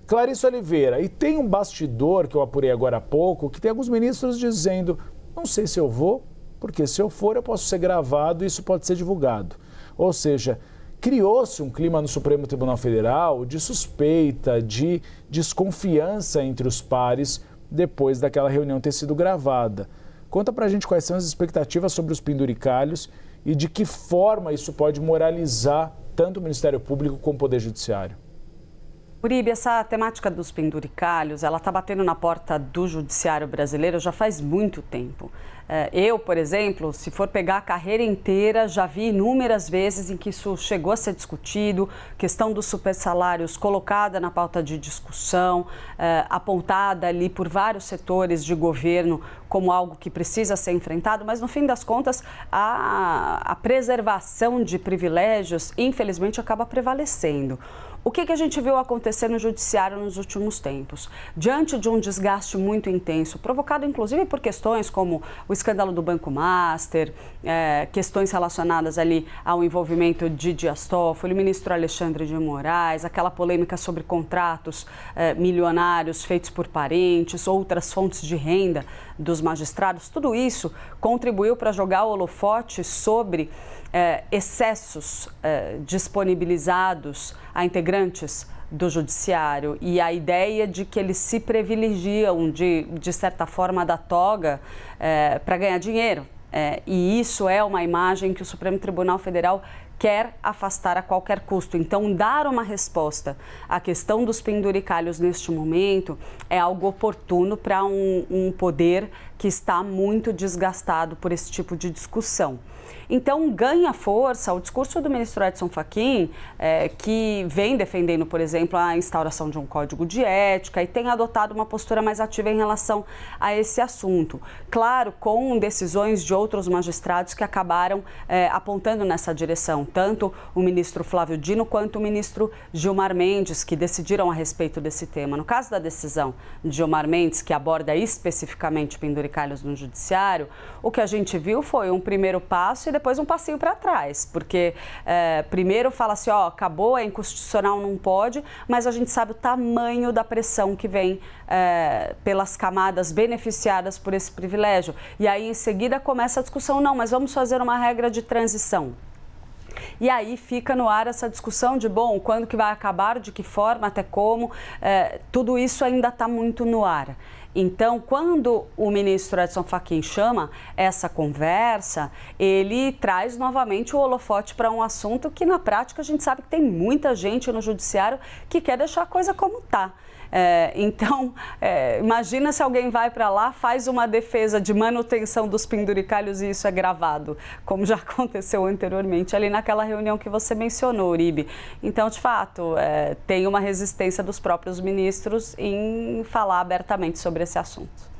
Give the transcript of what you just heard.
Clarice Oliveira, e tem um bastidor que eu apurei agora há pouco, que tem alguns ministros dizendo, não sei se eu vou, porque se eu for eu posso ser gravado e isso pode ser divulgado. Ou seja, criou-se um clima no Supremo Tribunal Federal de suspeita, de desconfiança entre os pares depois daquela reunião ter sido gravada. Conta pra gente quais são as expectativas sobre os penduricalhos e de que forma isso pode moralizar tanto o Ministério Público como o Poder Judiciário. Uribe, essa temática dos penduricalhos, ela está batendo na porta do judiciário brasileiro já faz muito tempo. Eu, por exemplo, se for pegar a carreira inteira, já vi inúmeras vezes em que isso chegou a ser discutido, questão dos supersalários colocada na pauta de discussão, apontada ali por vários setores de governo como algo que precisa ser enfrentado, mas no fim das contas a preservação de privilégios, infelizmente, acaba prevalecendo. O que a gente viu acontecer no judiciário nos últimos tempos? Diante de um desgaste muito intenso, provocado inclusive por questões como o escândalo do Banco Master, questões relacionadas ali ao envolvimento de Dias Toffoli, o ministro Alexandre de Moraes, aquela polêmica sobre contratos milionários feitos por parentes, outras fontes de renda dos magistrados, tudo isso contribuiu para jogar o holofote sobre excessos disponibilizados a integrantes do judiciário e a ideia de que eles se privilegiam de certa forma da toga para ganhar dinheiro. E isso é uma imagem que o Supremo Tribunal Federal quer afastar a qualquer custo. Então, dar uma resposta à questão dos penduricalhos neste momento é algo oportuno para um poder que está muito desgastado por esse tipo de discussão. Então, ganha força o discurso do ministro Edson Fachin, que vem defendendo, por exemplo, a instauração de um código de ética e tem adotado uma postura mais ativa em relação a esse assunto. Claro, com decisões de outros magistrados que acabaram apontando nessa direção, tanto o ministro Flávio Dino quanto o ministro Gilmar Mendes, que decidiram a respeito desse tema. No caso da decisão de Gilmar Mendes, que aborda especificamente penduricalhos no judiciário, o que a gente viu foi um primeiro passo e depois um passinho para trás, porque primeiro fala assim, acabou, é inconstitucional, não pode, mas a gente sabe o tamanho da pressão que vem pelas camadas beneficiadas por esse privilégio. E aí, em seguida, começa a discussão, não, mas vamos fazer uma regra de transição. E aí fica no ar essa discussão de, bom, quando que vai acabar, de que forma, até como, tudo isso ainda está muito no ar. Então, quando o ministro Edson Fachin chama essa conversa, ele traz novamente o holofote para um assunto que, na prática, a gente sabe que tem muita gente no judiciário que quer deixar a coisa como está. Então, imagina se alguém vai para lá, faz uma defesa de manutenção dos penduricalhos e isso é gravado, como já aconteceu anteriormente ali naquela reunião que você mencionou, Uribe. Então, de fato, tem uma resistência dos próprios ministros em falar abertamente sobre esse assunto.